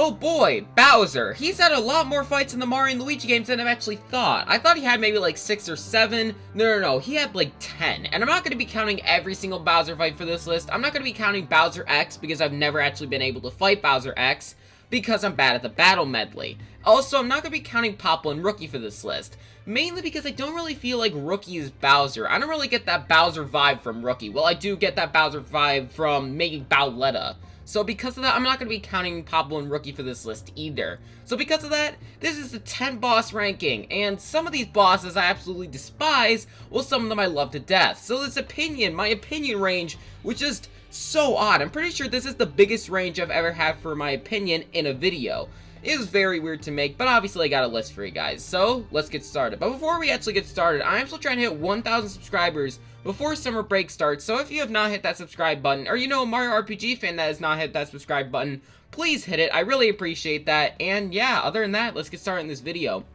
Oh boy, Bowser. He's had a lot more fights in the Mario and Luigi games than I've actually thought. I thought he had maybe like 6 or 7. No. He had like 10. And I'm not going to be counting every single Bowser fight for this list. I'm not going to be counting Bowser X because I've never actually been able to fight Bowser X because I'm bad at the battle medley. Also, I'm not going to be counting Popple and Rookie for this list. Mainly because I don't really feel like Rookie is Bowser. I don't really get that Bowser vibe from Rookie. Well, I do get that Bowser vibe from maybe Bowletta. So because of that, I'm not going to be counting Pablo and Rookie for this list either. So because of that, this is the 10 boss ranking, and some of these bosses I absolutely despise, while some of them I love to death. So this my opinion range, was just so odd. I'm pretty sure this is the biggest range I've ever had for my opinion in a video. It was very weird to make, but obviously I got a list for you guys, so let's get started. But before we actually get started, I am still trying to hit 1,000 subscribers before summer break starts, so if you have not hit that subscribe button, or you know a Mario RPG fan that has not hit that subscribe button, please hit it. I really appreciate that, and yeah, other than that, let's get started in this video.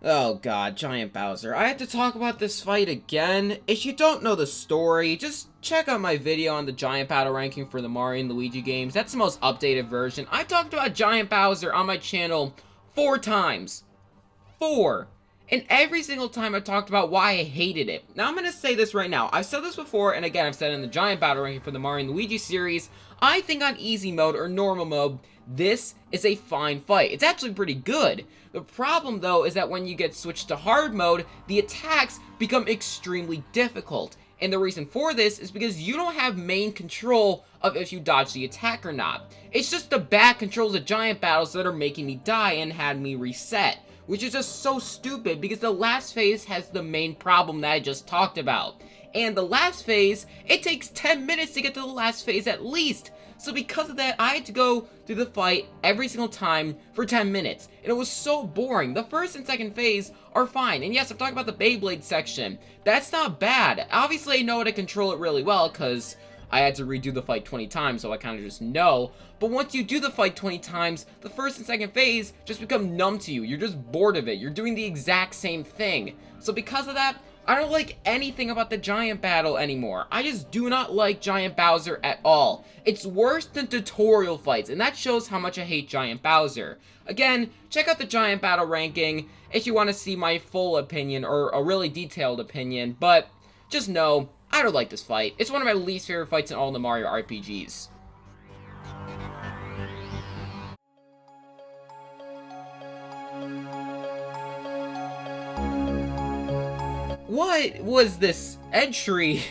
Oh god, Giant Bowser. I have to talk about this fight again. If you don't know the story, just check out my video on the Giant Battle ranking for the Mario and Luigi games. That's the most updated version. I talked about Giant Bowser on my channel 4 times. 4. And every single time I talked about why I hated it. Now I'm going to say this right now. I've said this before, and again I've said it in the Giant Battle ranking for the Mario and Luigi series. I think on easy mode or normal mode, this is a fine fight. It's actually pretty good. The problem though is that when you get switched to hard mode, the attacks become extremely difficult. And the reason for this is because you don't have main control of if you dodge the attack or not. It's just the bad controls of Giant Battles that are making me die and had me reset. Which is just so stupid because the last phase has the main problem that I just talked about. And the last phase, it takes 10 minutes to get to the last phase at least. So because of that, I had to go through the fight every single time for 10 minutes. And it was so boring. The first and second phase are fine. And yes, I'm talking about the Beyblade section. That's not bad. Obviously, I know how to control it really well because I had to redo the fight 20 times, so I kind of just know. But once you do the fight 20 times, the first and second phase just become numb to you. You're just bored of it. You're doing the exact same thing. So because of that, I don't like anything about the Giant Battle anymore. I just do not like Giant Bowser at all. It's worse than tutorial fights, and that shows how much I hate Giant Bowser. Again, check out the Giant Battle ranking if you want to see my full opinion, or a really detailed opinion, but just know, I don't like this fight. It's one of my least favorite fights in all the Mario RPGs. What was this entry?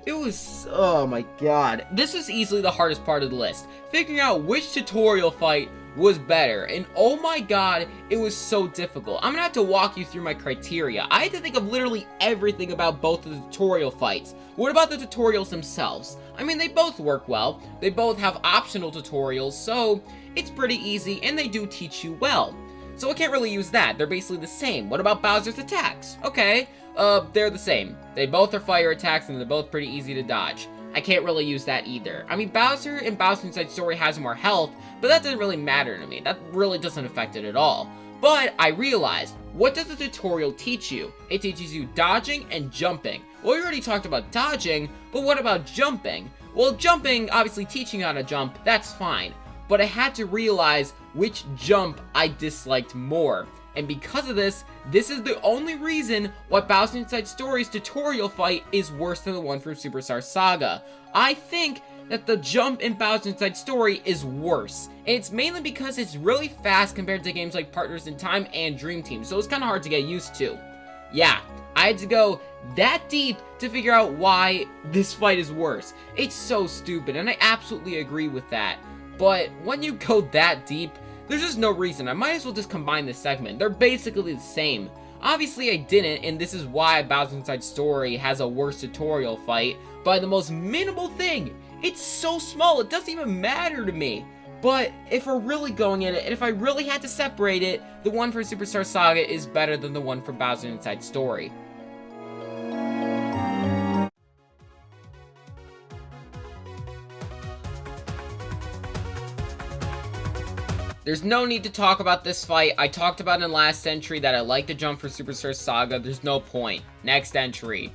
It was, oh my god. This was easily the hardest part of the list. Figuring out which tutorial fight was better. And oh my god, it was so difficult. I'm gonna have to walk you through my criteria. I had to think of literally everything about both of the tutorial fights. What about the tutorials themselves? I mean, they both work well. They both have optional tutorials, so it's pretty easy, and they do teach you well. So I can't really use that. They're basically the same. What about Bowser's attacks? Okay, they're the same. They both are fire attacks, and they're both pretty easy to dodge. I can't really use that either. I mean, Bowser in Bowser Inside Story has more health, but that doesn't really matter to me. That really doesn't affect it at all. But I realized, what does the tutorial teach you? It teaches you dodging and jumping. Well, we already talked about dodging, but what about jumping? Well, jumping, obviously teaching you how to jump, that's fine. But I had to realize which jump I disliked more. And because of this, this is the only reason why Bowser Inside Story's tutorial fight is worse than the one from Superstar Saga. I think that the jump in Bowser Inside Story is worse. And it's mainly because it's really fast compared to games like Partners in Time and Dream Team, so it's kind of hard to get used to. Yeah, I had to go that deep to figure out why this fight is worse. It's so stupid, and I absolutely agree with that. But when you go that deep, there's just no reason. I might as well just combine this segment. They're basically the same. Obviously I didn't, and this is why Bowser Inside Story has a worse tutorial fight, by the most minimal thing. It's so small, it doesn't even matter to me. But if we're really going at it, and if I really had to separate it, the one for Superstar Saga is better than the one for Bowser Inside Story. There's no need to talk about this fight. I talked about in last entry that I like the jump for Superstar Saga. There's no point. Next entry.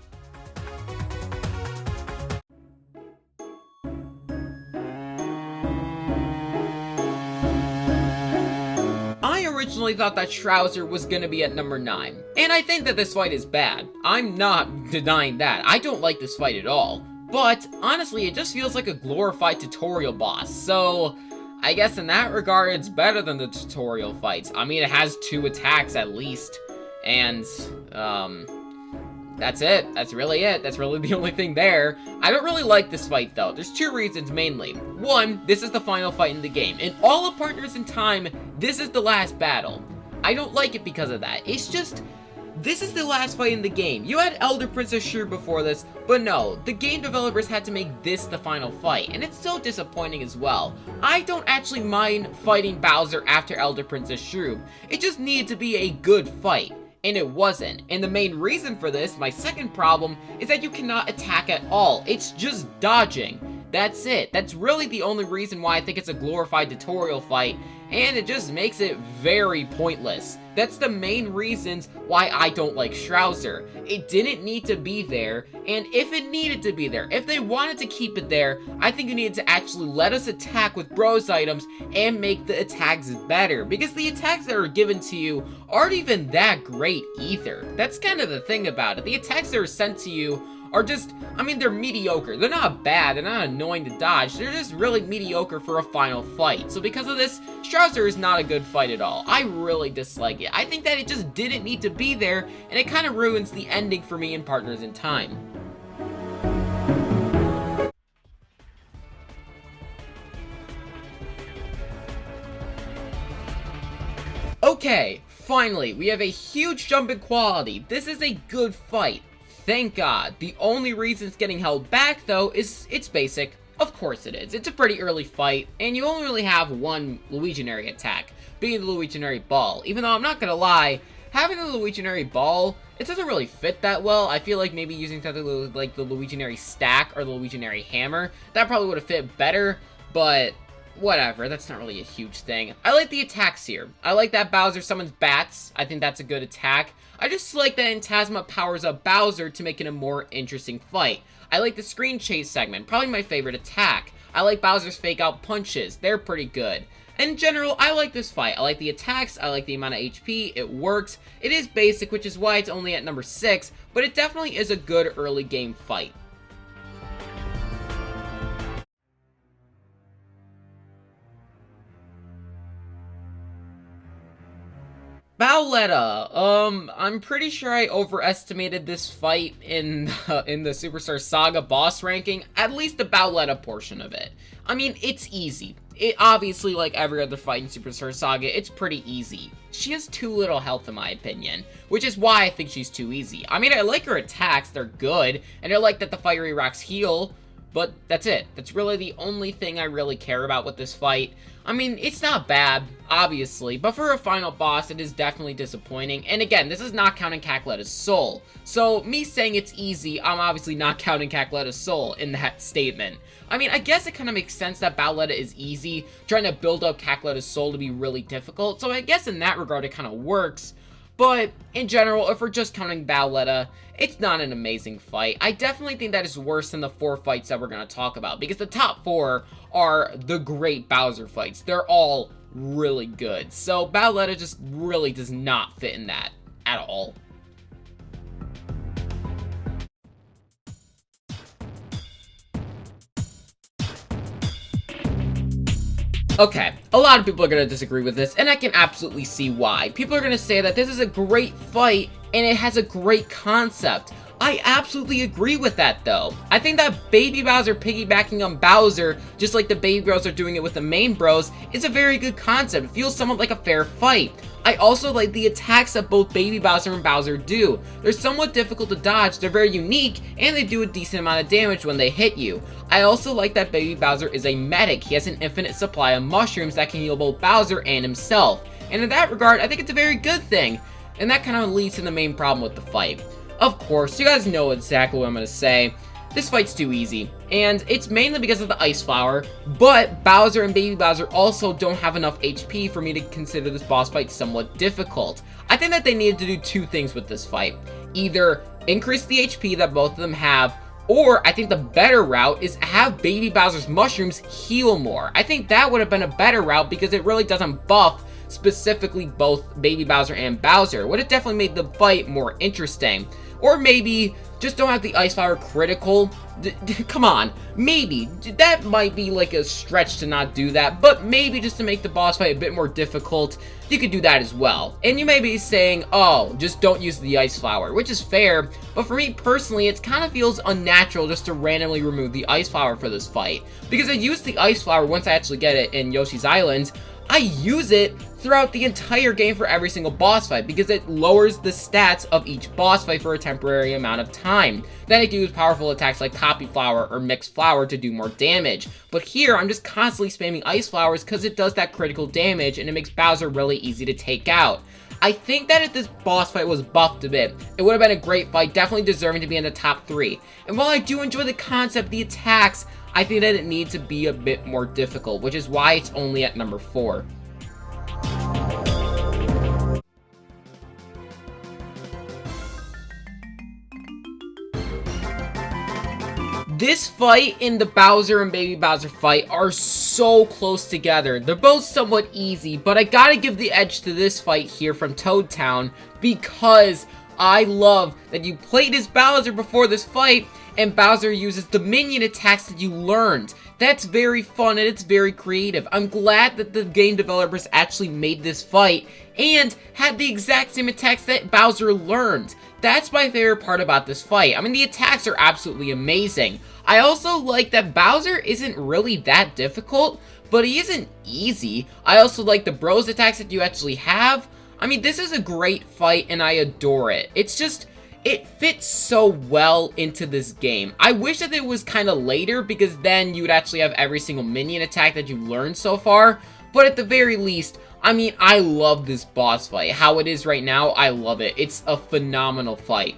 I originally thought that Shroob was gonna be at number 9, and I think that this fight is bad. I'm not denying that. I don't like this fight at all, but honestly, it just feels like a glorified tutorial boss, so I guess in that regard, it's better than the tutorial fights. I mean, it has 2 attacks at least, and, that's it. That's really it. That's really the only thing there. I don't really like this fight, though. There's 2 reasons, mainly. 1, this is the final fight in the game. In all of Partners in Time, this is the last battle. I don't like it because of that. It's just, this is the last fight in the game. You had Elder Princess Shroob before this, but no, the game developers had to make this the final fight, and it's so disappointing as well. I don't actually mind fighting Bowser after Elder Princess Shroob. It just needed to be a good fight. And it wasn't. And the main reason for this, my second problem, is that you cannot attack at all. It's just dodging. That's it. That's really the only reason why I think it's a glorified tutorial fight, and it just makes it very pointless. That's the main reasons why I don't like Shroob. It didn't need to be there, and if it needed to be there, if they wanted to keep it there, I think you needed to actually let us attack with bros items and make the attacks better, because the attacks that are given to you aren't even that great either. That's kind of the thing about it. The attacks that are sent to you are just, I mean, they're mediocre. They're not bad, they're not annoying to dodge, they're just really mediocre for a final fight. So because of this, Shroob is not a good fight at all. I really dislike it. I think that it just didn't need to be there, and it kind of ruins the ending for me in Partners in Time. Okay, finally, we have a huge jump in quality. This is a good fight. Thank God. The only reason it's getting held back, though, is it's basic. Of course it is. It's a pretty early fight, and you only really have one Luiginary attack, being the Luiginary Ball. Even though I'm not gonna lie, having the Luiginary Ball, it doesn't really fit that well. I feel like maybe using something like the Luiginary Stack or the Luiginary Hammer, that probably would have fit better, but whatever, that's not really a huge thing. I like the attacks here. I like that Bowser summons bats. I think that's a good attack. I just like that Phantasma powers up Bowser to make it a more interesting fight. I like the screen chase segment, probably my favorite attack. I like Bowser's fake out punches, they're pretty good. In general, I like this fight. I like the attacks, I like the amount of HP, it works. It is basic, which is why it's only at number 6, but it definitely is a good early game fight. Bowletta, I'm pretty sure I overestimated this fight in the Superstar Saga boss ranking, at least the Bowletta portion of it. I mean, it's easy. It obviously, like every other fight in Superstar Saga, it's pretty easy. She has too little health in my opinion, which is why I think she's too easy. I mean, I like her attacks, they're good, and I like that the Fiery Rocks heal, but that's it. That's really the only thing I really care about with this fight. I mean, it's not bad, obviously, but for a final boss, it is definitely disappointing. And again, this is not counting Cacletta's soul. So, me saying it's easy, I'm obviously not counting Cacletta's soul in that statement. I mean, I guess it kind of makes sense that Bowletta is easy, trying to build up Cacletta's soul to be really difficult. So I guess in that regard, it kind of works. But, in general, if we're just counting Bowletta, it's not an amazing fight. I definitely think that is worse than the 4 fights that we're going to talk about, because the top 4 are the great Bowser fights. They're all really good. So, Bowletta just really does not fit in that at all. Okay, a lot of people are going to disagree with this, and I can absolutely see why. People are going to say that this is a great fight, and it has a great concept. I absolutely agree with that, though. I think that Baby Bowser piggybacking on Bowser, just like the Baby Bros are doing it with the main bros, is a very good concept. It feels somewhat like a fair fight. I also like the attacks that both Baby Bowser and Bowser do. They're somewhat difficult to dodge, they're very unique, and they do a decent amount of damage when they hit you. I also like that Baby Bowser is a medic. He has an infinite supply of mushrooms that can heal both Bowser and himself. And in that regard, I think it's a very good thing. And that kind of leads to the main problem with the fight. Of course, you guys know exactly what I'm going to say. this fight's too easy, and it's mainly because of the Ice Flower, but Bowser and Baby Bowser also don't have enough HP for me to consider this boss fight somewhat difficult. I think that they needed to do two things with this fight. Either increase the HP that both of them have, or I think the better route is have Baby Bowser's mushrooms heal more. I think that would have been a better route because it really doesn't buff specifically both Baby Bowser and Bowser. Would have definitely made the fight more interesting. Or maybe just don't have the Ice Flower critical. Come on, maybe. That might be like a stretch to not do that, but maybe just to make the boss fight a bit more difficult, you could do that as well. And you may be saying, oh, just don't use the Ice Flower, which is fair, but for me personally, it kind of feels unnatural just to randomly remove the Ice Flower for this fight. Because I use the Ice Flower once I actually get it in Yoshi's Island, I use it throughout the entire game for every single boss fight because it lowers the stats of each boss fight for a temporary amount of time. Then it can use powerful attacks like Copy Flower or Mix Flower to do more damage. But here, I'm just constantly spamming Ice Flowers because it does that critical damage and it makes Bowser really easy to take out. I think that if this boss fight was buffed a bit, it would have been a great fight, definitely deserving to be in the top 3. And while I do enjoy the concept, the attacks, I think that it needs to be a bit more difficult, which is why it's only at number 4. This fight and the Bowser and Baby Bowser fight are so close together. They're both somewhat easy, but I gotta give the edge to this fight here from Toad Town because I love that you played as Bowser before this fight and Bowser uses the minion attacks that you learned. That's very fun and it's very creative. I'm glad that the game developers actually made this fight and had the exact same attacks that Bowser learned. That's my favorite part about this fight. I mean, the attacks are absolutely amazing. I also like that Bowser isn't really that difficult, but he isn't easy. I also like the bros attacks that you actually have. I mean, this is a great fight and I adore it. It's just, it fits so well into this game. I wish that it was kind of later because then you would actually have every single minion attack that you've learned so far. But at the very least, I mean, I love this boss fight. How it is right now, I love it. It's a phenomenal fight.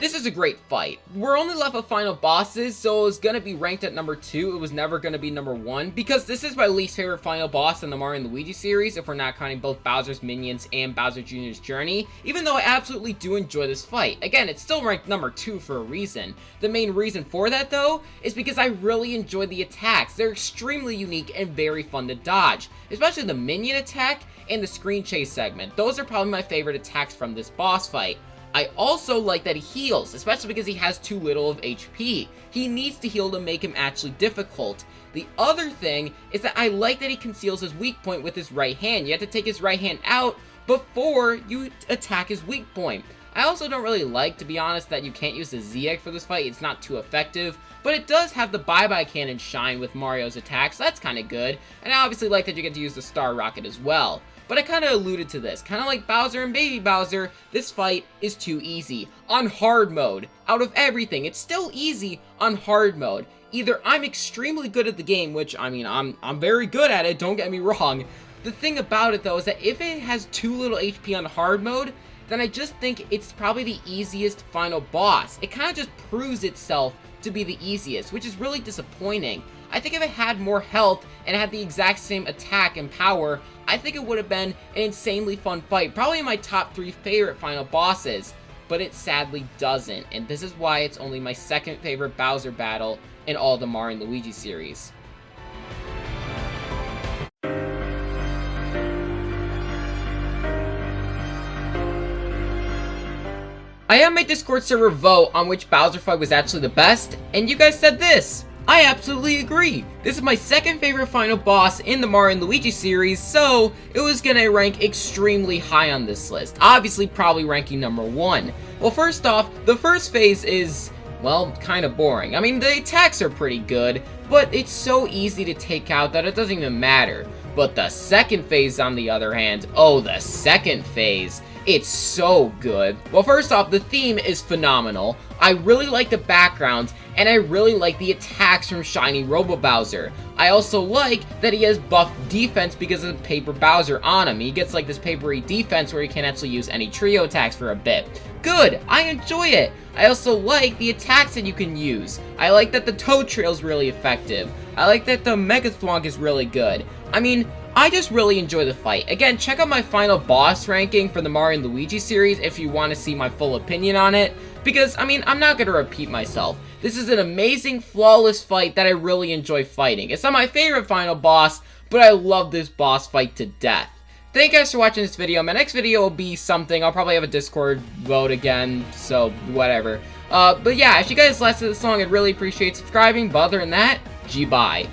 This is a great fight. We're only left with final bosses, so it was gonna be ranked at number 2. It was never gonna be number 1, because this is my least favorite final boss in the Mario and Luigi series, if we're not counting both Bowser's Minions and Bowser Jr.'s Journey, even though I absolutely do enjoy this fight. Again, it's still ranked number 2 for a reason. The main reason for that, though, is because I really enjoy the attacks. They're extremely unique and very fun to dodge, especially the minion attack and the screen chase segment. Those are probably my favorite attacks from this boss fight. I also like that he heals, especially because he has too little of HP. He needs to heal to make him actually difficult. The other thing is that I like that he conceals his weak point with his right hand. You have to take his right hand out before you attack his weak point. I also don't really like, to be honest, that you can't use the Z-Egg for this fight. It's not too effective, but it does have the Bye-Bye Cannon shine with Mario's attacks, so that's kind of good. And I obviously like that you get to use the Star Rocket as well. But I kind of alluded to this. Kind of like Bowser and Baby Bowser, this fight is too easy. On hard mode, out of everything, it's still easy on hard mode. Either I'm extremely good at the game, which, I mean, I'm very good at it, don't get me wrong. The thing about it, though, is that if it has too little HP on hard mode, then I just think it's probably the easiest final boss. It kind of just proves itself to be the easiest, which is really disappointing. I think if it had more health and had the exact same attack and power, I think it would have been an insanely fun fight. Probably my top 3 favorite final bosses, but it sadly doesn't. And this is why it's only my second favorite Bowser battle in all the Mario and Luigi series. I had my Discord server vote on which Bowser fight was actually the best, and you guys said this. I absolutely agree. This is my second favorite final boss in the Mario and Luigi series, so it was gonna rank extremely high on this list. Obviously, probably ranking number 1. Well, first off, the first phase is, well, kind of boring. I mean, the attacks are pretty good, but it's so easy to take out that it doesn't even matter. But the second phase, on the other hand, oh, the second phase, it's so good. Well, first off, the theme is phenomenal. I really like the backgrounds, and I really like the attacks from Shiny Robo Bowser. I also like that he has buffed defense because of the Paper Bowser on him. He gets like this papery defense where he can't actually use any trio attacks for a bit. Good, I enjoy it. I also like the attacks that you can use. I like that the Toad Trail is really effective. I like that the Mega Thwonk is really good. I mean, I just really enjoy the fight. Again, check out my final boss ranking for the Mario and Luigi series if you want to see my full opinion on it. Because, I mean, I'm not going to repeat myself. This is an amazing, flawless fight that I really enjoy fighting. It's not my favorite final boss, but I love this boss fight to death. Thank you guys for watching this video. My next video will be something. I'll probably have a Discord vote again, so whatever. But yeah, if you guys lasted this long, I'd really appreciate subscribing. But other than that, G-bye.